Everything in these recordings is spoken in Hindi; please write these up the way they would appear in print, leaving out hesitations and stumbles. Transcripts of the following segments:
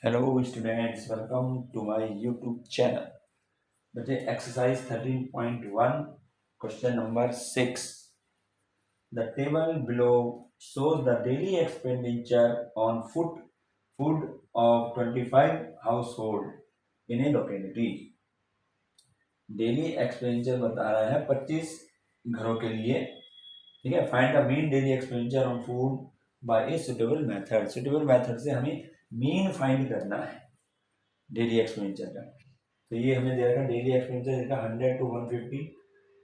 Hello students, welcome to my YouTube channel. बच्चे exercise 13.1 question number 6. The table below shows the daily expenditure on food of 25 household in a locality. Daily expenditure बता रहा है 25 घरों के लिए. ठीक है. Find the mean daily expenditure on food by a suitable method. Suitable method से हमें मीन फाइंड करना है डेली एक्सपेंडिचर का. तो ये हमें दे रखा डेली एक्सपेंडिचर इसका 100 to 150,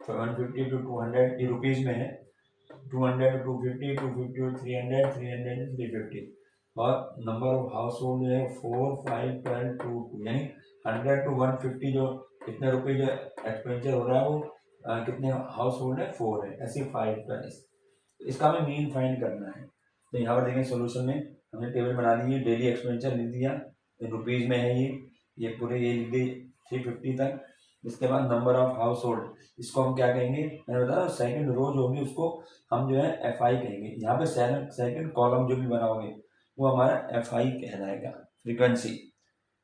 150 to 200 ये रुपीज में है. 200 to 250, 250 to 300, 300 to 350. और नंबर ऑफ हाउस होल्ड जो है 4, 5, 12, 2 यानी 100 to 150 जो कितने रुपए जो एक्सपेंडिचर हो रहा है वो कितने हाउस होल्ड है 4 है. ऐसे 5 12. इसका हमें मीन फाइंड करना है. तो यहाँ पर देखें सोल्यूशन में हमने टेबल बना ली है. डेली एक्सपेंडिचर लिख दिया रुपीज में है. ये पूरे ये लिख दी 350 तक. इसके बाद नंबर ऑफ हाउस होल्ड इसको हम क्या कहेंगे मैंने बताया. सेकंड रो जो होगी उसको हम जो है FI कहेंगे. यहाँ पे सेकंड कॉलम जो भी बनाओगे वो हमारा FI कहलाएगा, फ्रीक्वेंसी.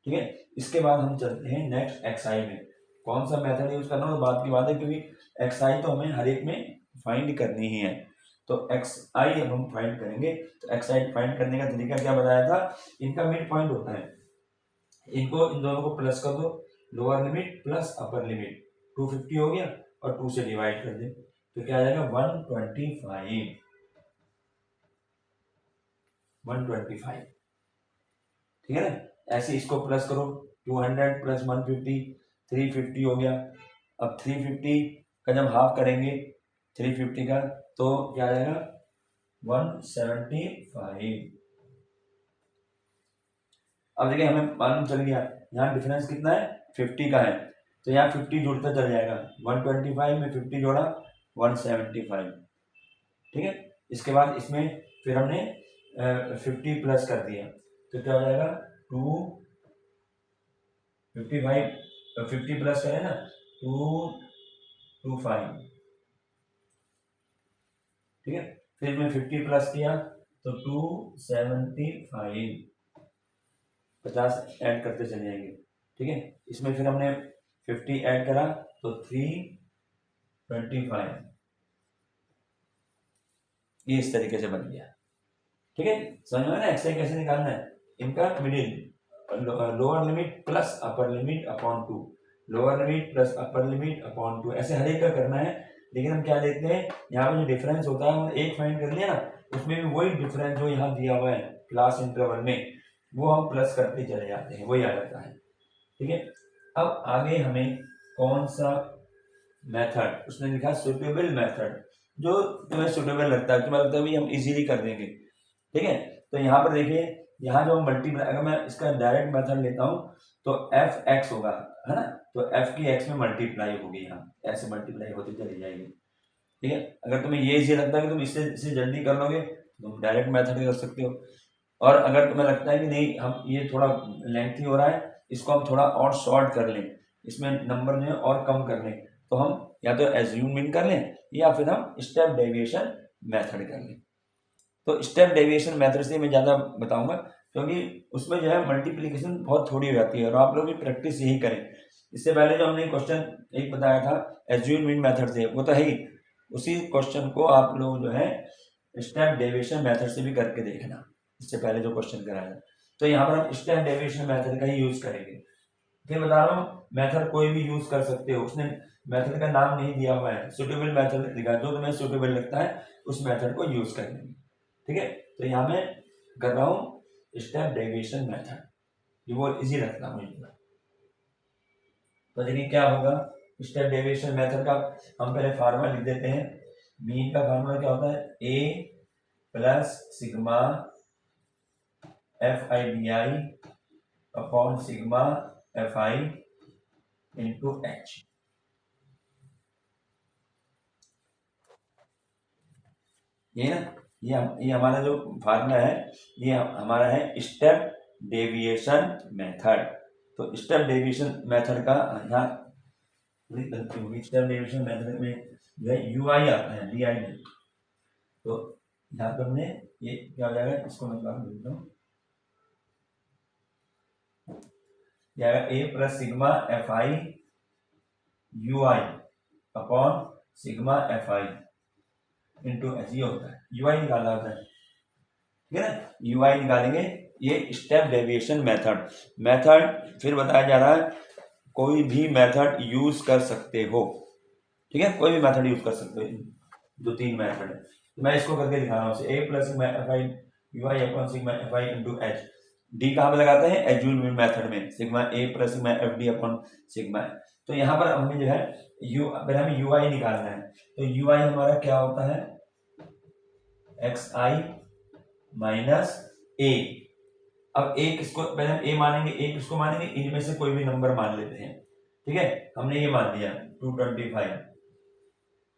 ठीक है. इसके बाद हम चलते हैं नेक्स्ट XI में. कौन सा मेथड यूज करना है बात की बात है, क्योंकि XI तो हमें हर एक में फाइंड करनी ही है. तो XI अब हम फाइंड करेंगे. तो XI फाइंड करने का तरीका क्या बताया था. इनका मिड पॉइंट होता है. इनको इन दोनों को प्लस कर दो. Lower limit plus upper limit 250 हो गया और 2 से डिवाइड कर दे तो क्या आ जाएगा 125. 125. ठीक है ना. ऐसे इसको प्लस करो. 200 प्लस 150 350 हो गया. अब 350 का जब हाफ करेंगे 350 का तो क्या आ जाएगा 175. अब देखिए हमें मालूम चल गया यहाँ डिफरेंस कितना है 50 का है. तो यहाँ 50 जुड़ता चल जाएगा. 125 में 50 जोड़ा 175. ठीक है. इसके बाद इसमें फिर हमने 50 प्लस कर दिया तो क्या हो जाएगा 255. 50 प्लस करें ना 225. ठीक है. फिर मैं 50 प्लस किया तो 275. 50 ऐड करते चले जाएंगे. ठीक है. इसमें फिर हमने 50 ऐड करा तो 325. ये इस तरीके से बन गया. ठीक है. समझ में ना एक्सआई कैसे निकालना है. इनका middle lower limit plus upper limit upon 2. Lower limit plus upper limit upon 2 ऐसे हर एक का करना है. लेकिन हम क्या देखते हैं यहाँ पे जो डिफरेंस होता है हमने एक फाइंड कर लिया ना उसमें भी वही डिफरेंस जो यहाँ दिया हुआ है क्लास इंटरवल में वो हम प्लस करते चले जाते हैं. वही आ जाता है. ठीक है. अब आगे हमें कौन सा मेथड उसने लिखा सुटेबल मेथड. जो तुम्हें सुटेबल लगता है तुम्हें लगता है भी हम इजीली कर देंगे. ठीक है. तो यहाँ पर देखिए यहाँ जो मल्टीप्लाई अगर मैं इसका डायरेक्ट मेथड लेता हूँ तो FX होगा है ना. तो F की X में मल्टीप्लाई होगी. यहाँ ऐसे मल्टीप्लाई होती चली जाएगी. ठीक है. अगर तुम्हें ये इजी लगता है कि तुम इससे जल्दी कर लोगे तो तुम डायरेक्ट मेथड कर सकते हो. और अगर तुम्हें लगता है कि नहीं हम ये थोड़ा लेंथी हो रहा है इसको हम थोड़ा और शॉर्ट कर लें इसमें नंबर जो है और कम कर लें तो हम या तो एज्यूम इन कर लें या फिर हम स्टेप डेविएशन मेथड कर लें. तो स्टेप डेविएशन मेथड से मैं ज़्यादा बताऊंगा क्योंकि उसमें जो है मल्टीप्लिकेशन बहुत थोड़ी हो जाती है और आप लोग भी प्रैक्टिस यही करें. इससे पहले जो हमने क्वेश्चन एक बताया था एज्यूम इन मेथड से वो तो है ही. उसी क्वेश्चन को आप लोग जो है स्टेप डेविएशन मेथड से भी करके देखना. इससे पहले जो क्वेश्चन कराया तो यहाँ पर हम स्टेप डेविएशन मेथड का ही यूज करेंगे. फिर बता रहा हूँ मेथड कोई भी यूज कर सकते हो. उसने मेथड का नाम नहीं दिया हुआ है. सुटेबल मेथड दिखा जो तुम्हें सुटेबल लगता है उस मेथड को यूज कर लेंगे. ठीक है. तो यहाँ मैं कर रहा हूँ स्टेप डेविएशन मेथड. ये वो इजी रखना हूँ. तो देखिए क्या होगा स्टेप डेविएशन मेथड का हम पहले फार्मूला लिख देते हैं. मीन का फार्मूला क्या होता है A plus sigma FIBI upon sigma FI into H. ये ना ये हमारा जो फार्मूला है ये हमारा है स्टेप डेविएशन मेथड. तो स्टेप डेविएशन मेथड का यहाँ गलती होगी. स्टेप डेविएशन मेथड में जो है UI आता है DI नहीं. तो यहाँ पर हमने ये क्या हो जाएगा इसको मैं काम देता हूँ. ये आएगा A plus sigma F I U I upon sigma F I into H, ये होता है यू आई निकालना होता है, ठीक है ना। यू आई निकालेंगे, ये स्टेप डेविएशन मेथड। मेथड फिर बताया जा रहा है कोई भी मेथड यूज कर सकते हो, ठीक है, कोई भी मेथड यूज कर सकते हो, दो तीन मेथड है। तो मैं इसको करके दिखा रहा हूँ, A plus sigma F I U I upon sigma F I into H. D कहाँ पे लगाते हैं, एजुअल मेथड में, sigma A plus sigma F D upon sigma. तो यहाँ पर हमें जो है पहले हमें यू आई निकालना है, तो यू आई हमारा क्या होता है, एक्स आई माइनस ए। अब ए किसको पहले हम ए मानेंगे, ए किसको मानेंगे, इनमें से कोई भी नंबर मान लेते हैं, ठीक है। हमने ये मान लिया 225,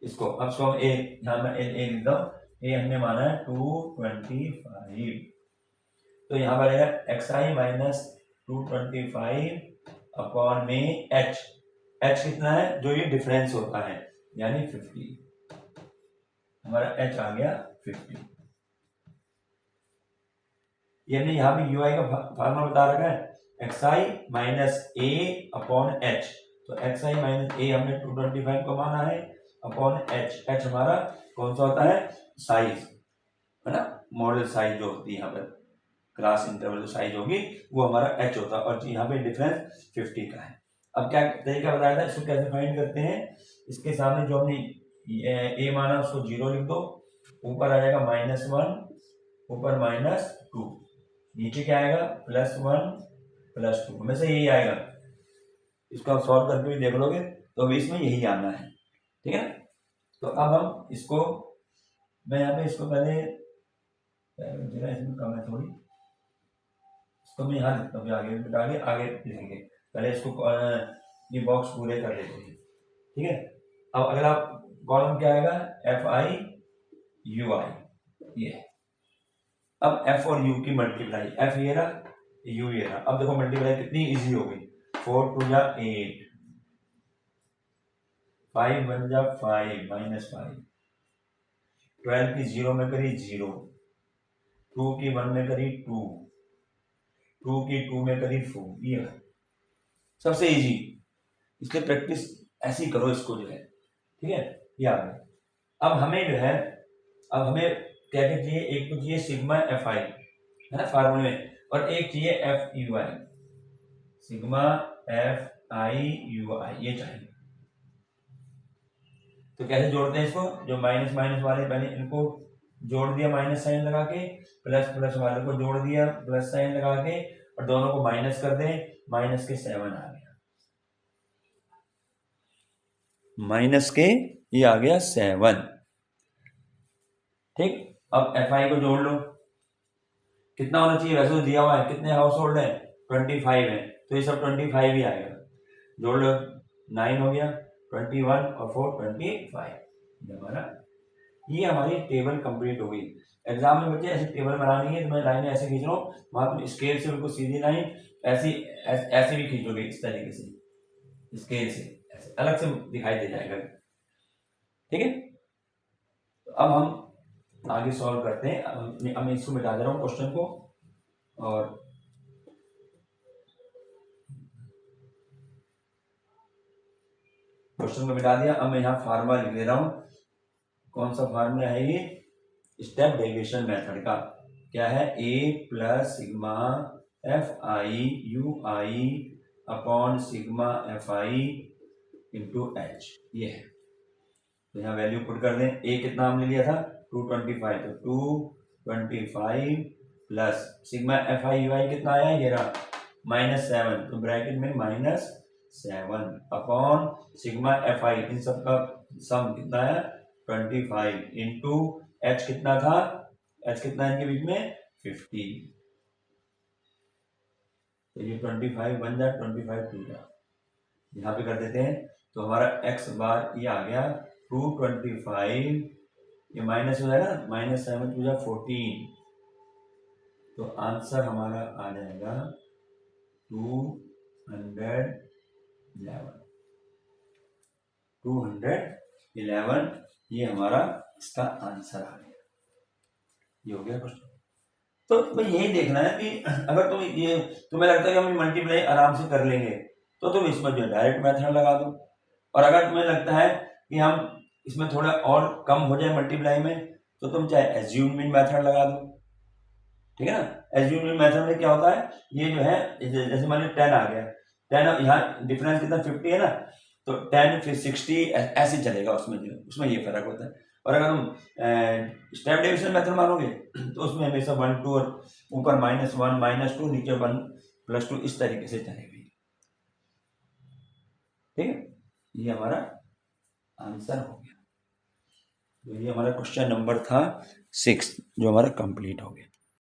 इसको अब इसको हम ए, यहाँ मैं ए लिखता हूँ, ए हमने माना है 225। तो यहाँ पर आएगा एक्स आई माइनस 225 अपॉन में एच। एच कितना है, जो ये डिफरेंस होता है, यानी 50, हमारा एच आ गया 50। ये हमने यहाँ भी यू आई का फार्मूला बता रखा है, एक्स आई माइनस ए अपॉन एच। तो एक्स आई माइनस ए हमने 225 को माना है अपॉन एच। एच हमारा कौन सा होता है, साइज, है ना, मॉडल साइज जो होती है यहाँ पर, क्लास इंटरवल जो साइज होगी वो हमारा एच होता है, और यहाँ पे डिफरेंस 50 का है। अब क्या तरीका बताया था, इसको कैसे फाइंड करते हैं, इसके सामने जो हमने ए माना उसको 0 लिख दो, ऊपर आ जाएगा -1, ऊपर -2, नीचे क्या आएगा +1 +2, हमेशा यही आएगा। इसको आप सॉल्व करके भी देख लोगे तो अभी इसमें यही आना है, ठीक है ना। तो अब हम इसको, मैं यहाँ पे इसको पहले जगह इसमें कम है थोड़ी, इसको मैं यहाँ लिखता हूँ, आगे आगे लिखेंगे, पहले इसको ये बॉक्स पूरे कर लेते हैं, ठीक है। अब अगला कॉलम क्या आएगा, एफ आई यू आई, ये। अब एफ और यू की मल्टीप्लाई, एफ ये रहा, यू ये रहा। अब देखो मल्टीप्लाई कितनी इजी हो गई, 4 2 जा 8, 5 1 जा 5 -5, 12 की 0 में करी 0, 2 की 1 में करी 2, 2 की 2 में करी 4, ये सबसे इजी, इसलिए प्रैक्टिस ऐसी करो इसको जो है, ठीक है। ये आ गया। अब हमें जो है, अब हमें क्या क्या चाहिए, एक तो चाहिए सिग्मा एफ आई, है ना फार्मूले में, और एक चाहिए F U I, sigma F I U I, ये चाहिए। तो कैसे जोड़ते हैं इसको, जो माइनस माइनस वाले पहले इनको जोड़ दिया माइनस साइन लगा के, प्लस प्लस वाले को जोड़ दिया प्लस साइन लगा के, और दोनों को माइनस कर दें, माइनस के 7 आ गया, माइनस के ये आ गया 7, ठीक। अब एफ आई को जोड़ लो, कितना होना चाहिए, वैसे तो दिया हुआ है, कितने हाउस होल्ड है 25 है, तो ये सब 25 ही आएगा, जोड़ लो, 9 हो गया, 21 और 4 25, हमारा ये हमारी टेबल कंप्लीट हो गई। एग्जाम में बच्चे ऐसे टेबल बनानी है, तो मैं लाइनें ऐसे खींच रहा हूँ, वहां तुम स्केल से बिल्कुल सीधी लाइन ऐसी ऐसे भी खींचोगे, इस तरीके से स्केल से ऐसे अलग से दिखाई दे जाएगा, ठीक है। तो अब हम आगे सॉल्व करते हैं। अब मैं इसको मिटा दे रहा हूँ क्वेश्चन को, और क्वेश्चन को मिटा दिया। अब मैं यहाँ फार्मूला लिख दे रहा हूँ, कौन सा फार्मूला है ये, स्टेप डेविएशन मेथड का, क्या है, A plus sigma F I U I upon sigma F I into H, ये है। तो यहाँ वैल्यू पुट कर दें, ए कितना हमने लिया था 225, तो 225 plus sigma F I U I कितना आया, ये रहा -7, तो ब्रैकेट में -7 अपॉन सिग्मा एफ आई, इन सब का सम कितना है 25 इंटू एच कितना था, एच कितना है इनके बीच में 50, तो ये 25 बन जाए, 25 टू जा, यहाँ पे कर देते हैं। तो हमारा एक्स बार ये आ गया 225, ये माइनस हो जाएगा, -7 टू जा 14, तो आंसर हमारा आ जाएगा 211, ये हमारा इसका आंसर आ गया। ये हो गया क्वेश्चन। तो भाई यही देखना है कि अगर तुम ये तुम्हें लगता है कि हम मल्टीप्लाई आराम से कर लेंगे तो तुम इसमें जो डायरेक्ट मेथड लगा दो, और अगर तुम्हें लगता है कि हम इसमें थोड़ा और कम हो जाए मल्टीप्लाई में तो तुम चाहे एज्यूमिंग मेथड लगा दो, ठीक है ना। एज्यूमिंग मेथड में क्या होता है, ये जो है जैसे मान लो 10 आ गया, 10 यहाँ डिफरेंस कितना 50 है ना, तो 10 फिर 60 ऐसे चलेगा, उसमें ये फर्क होता है। और अगर हम स्टेप डिविजन मेथड मानोगे तो उसमें हमेशा 1 2 और ऊपर -1 -2 नीचे 1 +2 इस तरीके से चलेगी, ठीक है। ये हमारा आंसर हो गया। तो ये हमारा क्वेश्चन नंबर था 6 जो हमारा कंप्लीट हो गया।